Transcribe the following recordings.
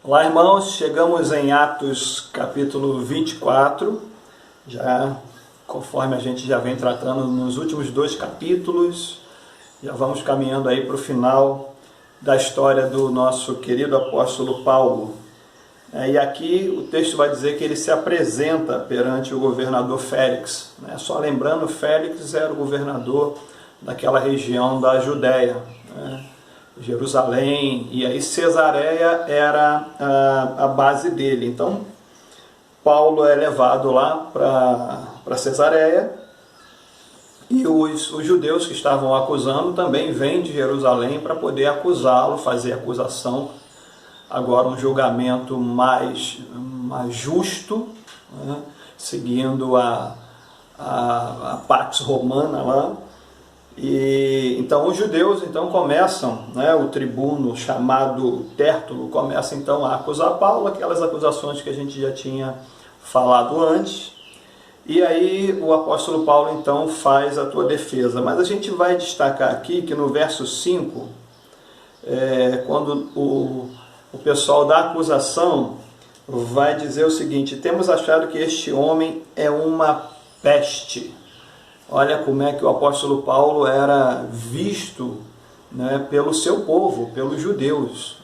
Olá, irmãos, chegamos em Atos capítulo 24, já conforme a gente já vem tratando nos últimos dois capítulos, já vamos caminhando aí para o final da história do nosso querido apóstolo Paulo. E aqui o texto vai dizer que ele se apresenta perante o governador Félix. Só lembrando, Félix era o governador daquela região da Judéia, Jerusalém, e aí Cesareia era a base dele. Então Paulo é levado lá para Cesareia, e os judeus que estavam acusando também vêm de Jerusalém para poder acusá-lo, fazer acusação, agora um julgamento mais justo, seguindo a Pax Romana lá. E então os judeus começam, o tribuno chamado Tértulo começa então a acusar Paulo, aquelas acusações que a gente já tinha falado antes. E aí o apóstolo Paulo então faz a tua defesa. Mas a gente vai destacar aqui que no verso 5, quando o pessoal da acusação vai dizer o seguinte: temos achado que este homem é uma peste. Olha como é que o apóstolo Paulo era visto, pelo seu povo, pelos judeus,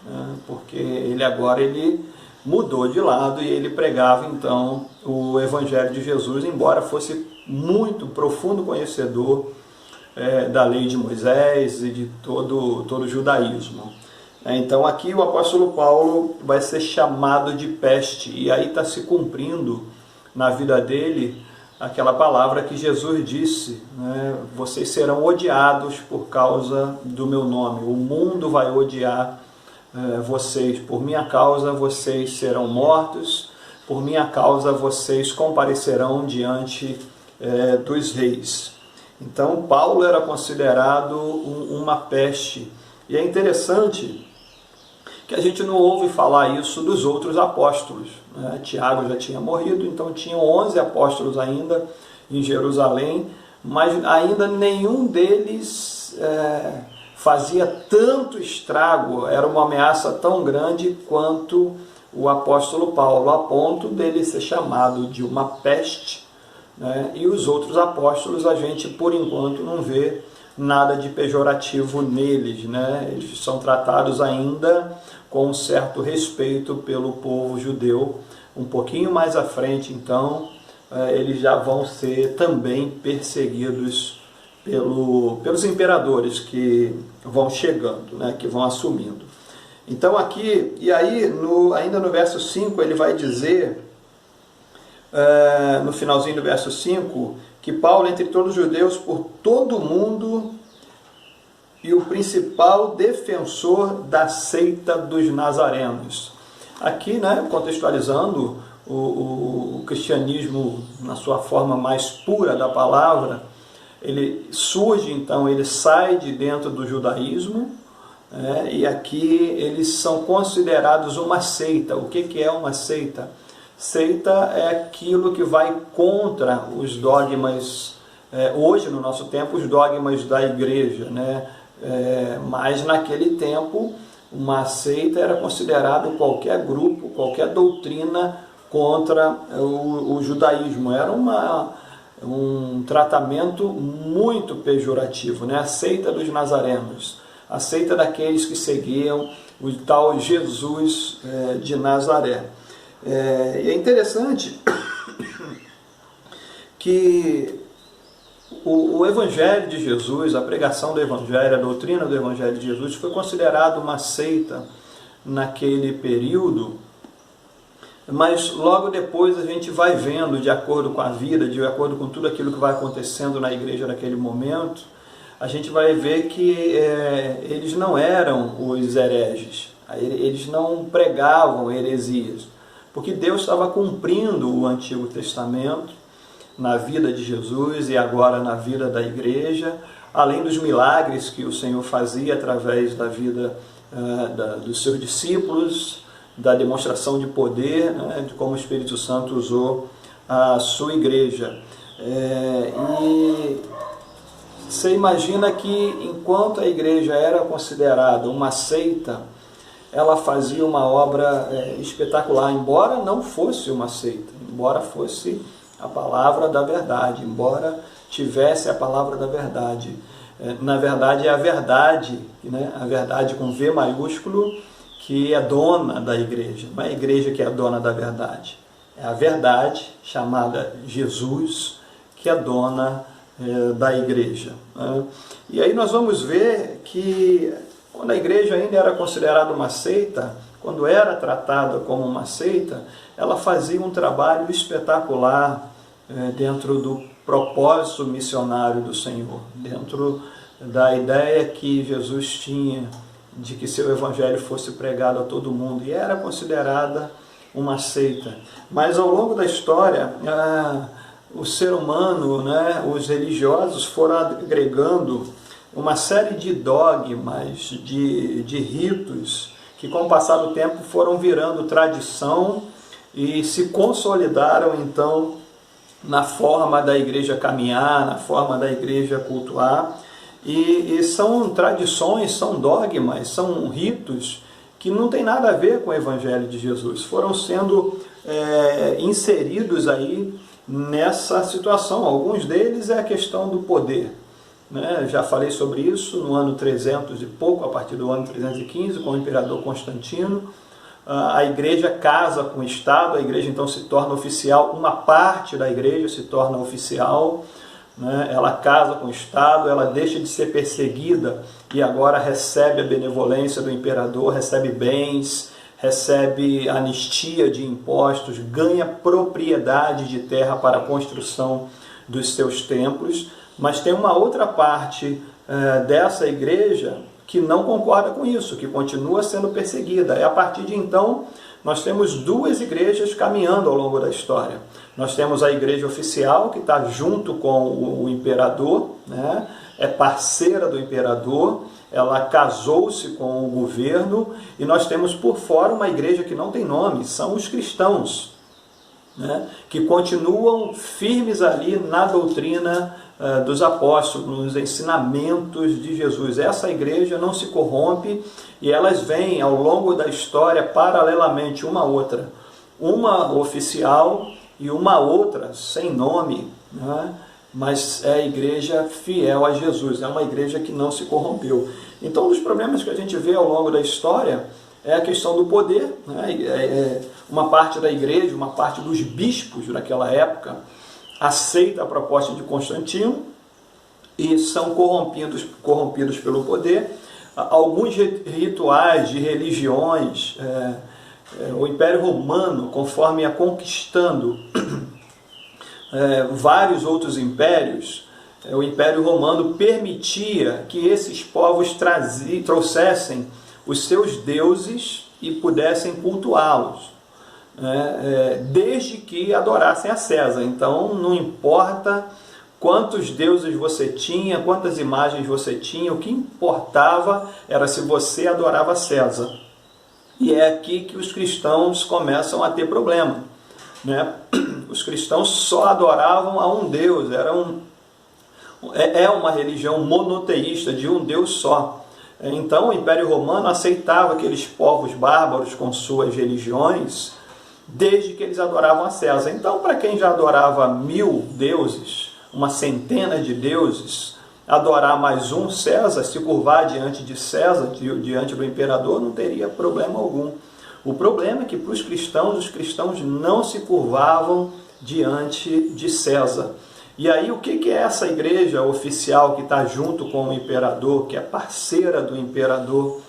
porque ele mudou de lado e ele pregava então o evangelho de Jesus, embora fosse muito profundo conhecedor da lei de Moisés e de todo o judaísmo. Então aqui o apóstolo Paulo vai ser chamado de peste, e aí está se cumprindo na vida dele aquela palavra que Jesus disse, vocês serão odiados por causa do meu nome, o mundo vai odiar vocês, por minha causa vocês serão mortos, por minha causa vocês comparecerão diante dos reis. Então Paulo era considerado uma peste, e é interessante que a gente não ouve falar isso dos outros apóstolos. Tiago já tinha morrido, então tinham 11 apóstolos ainda em Jerusalém, mas ainda nenhum deles fazia tanto estrago, era uma ameaça tão grande quanto o apóstolo Paulo, a ponto dele ser chamado de uma peste, e os outros apóstolos a gente por enquanto não vê nada de pejorativo neles, eles são tratados ainda com um certo respeito pelo povo judeu. Um pouquinho mais à frente, então, eles já vão ser também perseguidos pelos imperadores que vão chegando, que vão assumindo. Então aqui, e aí ainda no verso 5, ele vai dizer, no finalzinho do verso 5, que Paulo, entre todos os judeus, por todo o mundo, e o principal defensor da seita dos nazarenos. Aqui, contextualizando o cristianismo na sua forma mais pura da palavra, ele surge, então, ele sai de dentro do judaísmo, e aqui eles são considerados uma seita. O que é uma seita? Seita é aquilo que vai contra os dogmas, hoje no nosso tempo, os dogmas da igreja, mas naquele tempo uma seita era considerado qualquer grupo, qualquer doutrina contra o judaísmo. Era um tratamento muito pejorativo, a seita dos nazarenos, a seita daqueles que seguiam o tal Jesus de Nazaré. E é interessante que o Evangelho de Jesus, a pregação do Evangelho, a doutrina do Evangelho de Jesus foi considerado uma seita naquele período, mas logo depois a gente vai vendo, de acordo com a vida, de acordo com tudo aquilo que vai acontecendo na igreja naquele momento, a gente vai ver que eles não eram os hereges, eles não pregavam heresias, porque Deus estava cumprindo o Antigo Testamento na vida de Jesus e agora na vida da igreja, além dos milagres que o Senhor fazia através da vida dos seus discípulos, da demonstração de poder, de como o Espírito Santo usou a sua igreja. E você imagina que enquanto a igreja era considerada uma seita, ela fazia uma obra espetacular, embora não fosse uma seita, embora fosse a palavra da verdade, embora tivesse a palavra da verdade. Na verdade é a verdade, né? A verdade com V maiúsculo, que é dona da igreja. Não é a igreja que é a dona da verdade, é a verdade chamada Jesus que é dona da igreja. E aí nós vamos ver que quando a igreja ainda era considerada uma seita, quando era tratada como uma seita, ela fazia um trabalho espetacular dentro do propósito missionário do Senhor, dentro da ideia que Jesus tinha de que seu evangelho fosse pregado a todo mundo, e era considerada uma seita. Mas ao longo da história, o ser humano, né, os religiosos foram agregando uma série de dogmas, de ritos, que com o passar do tempo foram virando tradição e se consolidaram então na forma da igreja caminhar, na forma da igreja cultuar. E são tradições, são dogmas, são ritos que não tem nada a ver com o Evangelho de Jesus. Foram sendo inseridos aí nessa situação. Alguns deles é a questão do poder. Já falei sobre isso no ano 300 e pouco, a partir do ano 315, com o imperador Constantino. A igreja casa com o Estado, a igreja então se torna oficial, uma parte da igreja se torna oficial, ela casa com o Estado, ela deixa de ser perseguida e agora recebe a benevolência do imperador, recebe bens, recebe anistia de impostos, ganha propriedade de terra para a construção dos seus templos. Mas tem uma outra parte dessa igreja que não concorda com isso, que continua sendo perseguida. E a partir de então, nós temos duas igrejas caminhando ao longo da história. Nós temos a igreja oficial, que está junto com o imperador, é parceira do imperador, ela casou-se com o governo, e nós temos por fora uma igreja que não tem nome, são os cristãos, que continuam firmes ali na doutrina dos apóstolos, nos ensinamentos de Jesus. Essa igreja não se corrompe e elas vêm ao longo da história paralelamente uma à outra. Uma oficial e uma outra sem nome, mas é a igreja fiel a Jesus, é uma igreja que não se corrompeu. Então, um dos problemas que a gente vê ao longo da história é a questão do poder. Uma parte da igreja, uma parte dos bispos daquela época, aceita a proposta de Constantino e são corrompidos pelo poder. Alguns rituais de religiões, o Império Romano, conforme ia conquistando vários outros impérios, o Império Romano permitia que esses povos trouxessem os seus deuses e pudessem cultuá-los, desde que adorassem a César. Então não importa quantos deuses você tinha, quantas imagens você tinha, o que importava era se você adorava César. E é aqui que os cristãos começam a ter problema. Os cristãos só adoravam a um Deus, é uma religião monoteísta, de um Deus só. Então o Império Romano aceitava aqueles povos bárbaros com suas religiões, desde que eles adoravam a César. Então, para quem já adorava 1000 deuses, uma centena de deuses, adorar mais um, César, se curvar diante de César, diante do imperador, não teria problema algum. O problema é que para os cristãos não se curvavam diante de César. E aí o que é essa igreja oficial que está junto com o imperador, que é parceira do imperador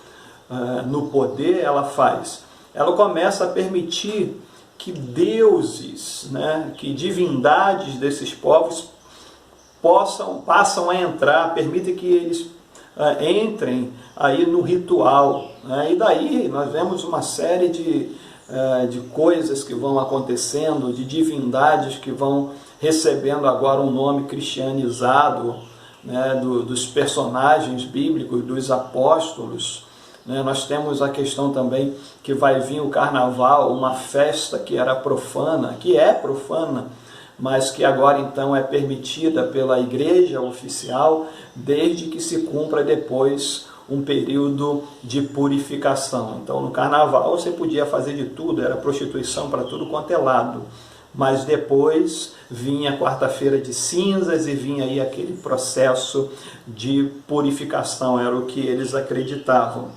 no poder, ela faz? Ela começa a permitir que deuses, que divindades desses povos passam a entrar, permite que eles entrem aí no ritual. E daí nós vemos uma série de coisas que vão acontecendo, de divindades que vão recebendo agora um nome cristianizado, dos personagens bíblicos, dos apóstolos. Nós temos a questão também que vai vir o carnaval, uma festa que era profana, que é profana, mas que agora então é permitida pela igreja oficial, desde que se cumpra depois um período de purificação. Então, no carnaval você podia fazer de tudo, era prostituição para tudo quanto é lado. Mas depois vinha a quarta-feira de cinzas e vinha aí aquele processo de purificação, era o que eles acreditavam.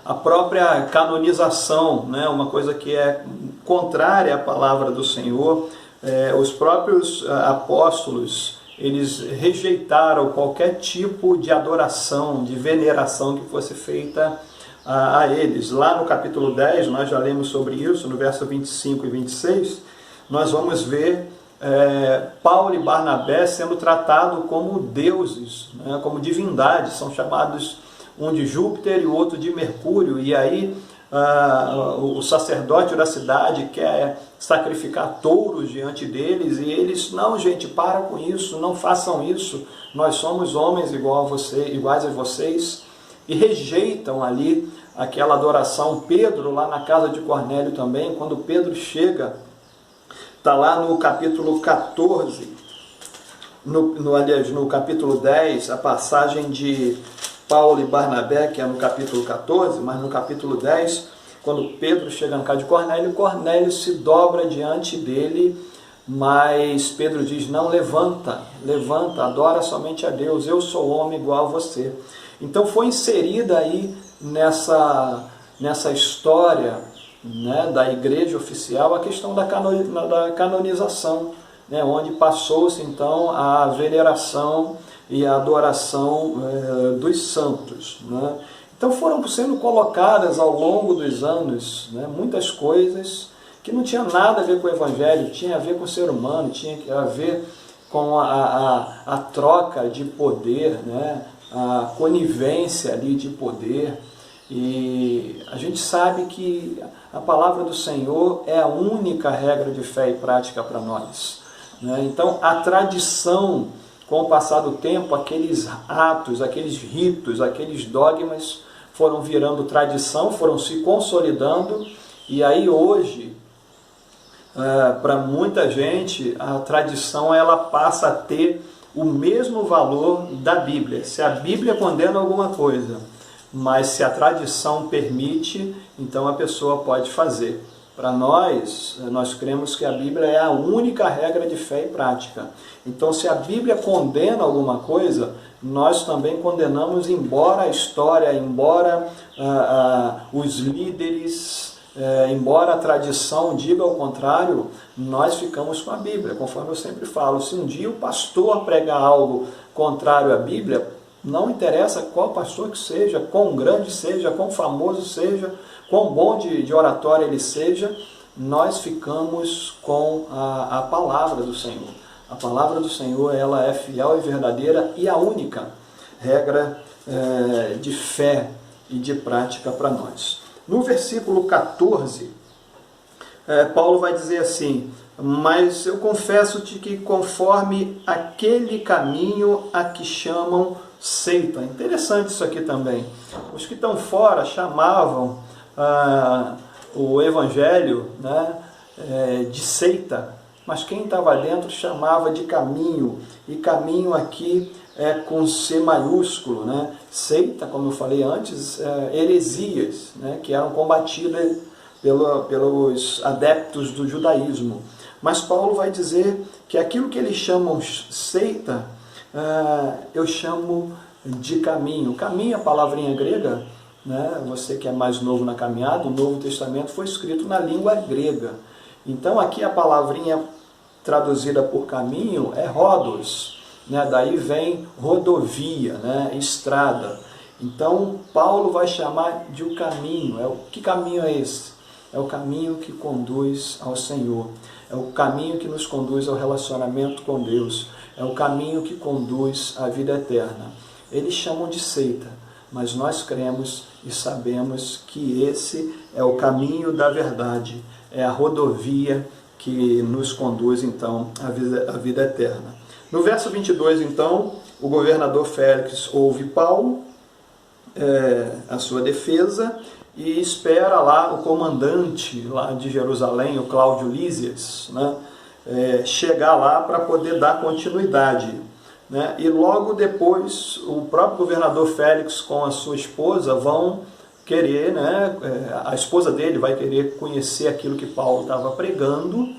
A própria canonização, uma coisa que é contrária à palavra do Senhor, os próprios apóstolos, eles rejeitaram qualquer tipo de adoração, de veneração que fosse feita a eles. Lá no capítulo 10, nós já lemos sobre isso, no verso 25 e 26, nós vamos ver Paulo e Barnabé sendo tratados como deuses, como divindades, são chamados um de Júpiter e o outro de Mercúrio, e aí o sacerdote da cidade quer sacrificar touros diante deles, e eles, não gente, para com isso, não façam isso, nós somos homens iguais a vocês, e rejeitam ali aquela adoração. Pedro, lá na casa de Cornélio também, quando Pedro chega, está lá no capítulo 14, no capítulo 10, a passagem de Paulo e Barnabé, que é no capítulo 14, mas no capítulo 10, quando Pedro chega na casa de Cornélio, Cornélio se dobra diante dele, mas Pedro diz, não, levanta, adora somente a Deus, eu sou homem igual a você. Então foi inserida aí nessa história, da igreja oficial, a questão da canonização, onde passou-se então a veneração e a adoração dos santos. Então foram sendo colocadas ao longo dos anos muitas coisas que não tinham nada a ver com o Evangelho, tinha a ver com o ser humano, tinha a ver com a troca de poder, a conivência ali de poder. E a gente sabe que a palavra do Senhor é a única regra de fé e prática para nós. Então a tradição, com o passar do tempo, aqueles atos, aqueles ritos, aqueles dogmas foram virando tradição, foram se consolidando, e aí hoje, para muita gente, a tradição ela passa a ter o mesmo valor da Bíblia. Se a Bíblia condena alguma coisa, mas se a tradição permite, então a pessoa pode fazer. Para nós cremos que a Bíblia é a única regra de fé e prática. Então, se a Bíblia condena alguma coisa, nós também condenamos, embora a história, embora os líderes, embora a tradição diga ao contrário, nós ficamos com a Bíblia. Conforme eu sempre falo, se um dia o pastor pregar algo contrário à Bíblia, não interessa qual pastor que seja, quão grande seja, quão famoso seja, quão bom de oratória ele seja, nós ficamos com a palavra do Senhor. A palavra do Senhor, ela é fiel e verdadeira e a única regra de fé e de prática para nós. No versículo 14, Paulo vai dizer assim, mas eu confesso-te que conforme aquele caminho a que chamam seita. Interessante isso aqui também. Os que estão fora chamavam o evangelho de seita, mas quem estava dentro chamava de caminho, e caminho aqui é com C maiúsculo. Seita, como eu falei antes, heresias, que eram combatidas pelos adeptos do judaísmo. Mas Paulo vai dizer que aquilo que eles chamam seita, eu chamo de caminho. Caminho, a palavrinha grega, você que é mais novo na caminhada, o Novo Testamento foi escrito na língua grega. Então aqui a palavrinha traduzida por caminho é rhodos, daí vem rodovia, estrada. Então Paulo vai chamar de o caminho. Que caminho é esse? É o caminho que conduz ao Senhor. É o caminho que nos conduz ao relacionamento com Deus. É o caminho que conduz à vida eterna. Eles chamam de seita, mas nós cremos e sabemos que esse é o caminho da verdade. É a rodovia que nos conduz, então, à vida eterna. No verso 22, então, o governador Félix ouve Paulo, a sua defesa, e espera lá o comandante lá de Jerusalém, o Cláudio Lísias, chegar lá para poder dar continuidade. né? E logo depois o próprio governador Félix com a sua esposa vão querer, né? A esposa dele vai querer conhecer aquilo que Paulo estava pregando,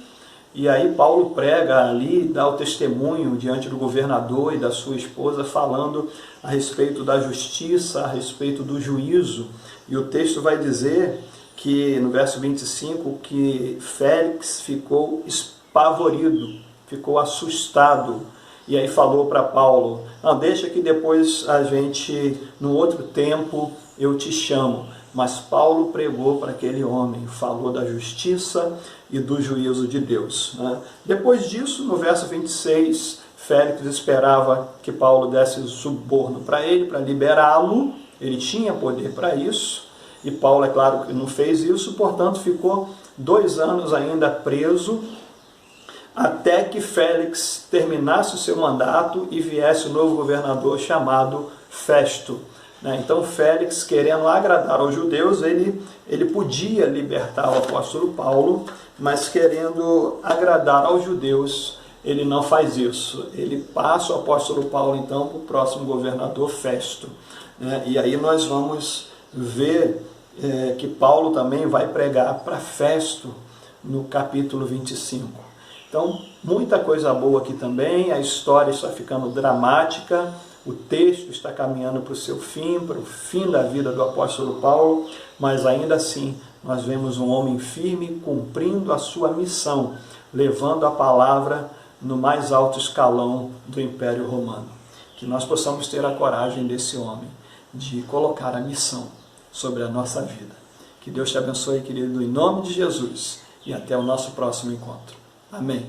e aí Paulo prega ali, dá o testemunho diante do governador e da sua esposa, falando a respeito da justiça, a respeito do juízo. E o texto vai dizer que, no verso 25, que Félix ficou espavorido, ficou assustado. E aí falou para Paulo, não, deixa que depois a gente, no outro tempo, eu te chamo. Mas Paulo pregou para aquele homem, falou da justiça e do juízo de Deus, né? Depois disso, no verso 26, Félix esperava que Paulo desse suborno para ele, para liberá-lo. Ele tinha poder para isso, e Paulo, é claro, que não fez isso, portanto ficou 2 anos ainda preso, até que Félix terminasse o seu mandato e viesse o novo governador chamado Festo. Então Félix, querendo agradar aos judeus, ele podia libertar o apóstolo Paulo, mas querendo agradar aos judeus, ele não faz isso. Ele passa o apóstolo Paulo então para o próximo governador Festo. E aí nós vamos ver que Paulo também vai pregar para Festo no capítulo 25. Então, muita coisa boa aqui também, a história está ficando dramática, o texto está caminhando para o seu fim, para o fim da vida do apóstolo Paulo, mas ainda assim nós vemos um homem firme cumprindo a sua missão, levando a palavra no mais alto escalão do Império Romano. Que nós possamos ter a coragem desse homem, de colocar a missão sobre a nossa vida. Que Deus te abençoe, querido, em nome de Jesus, e até o nosso próximo encontro. Amém.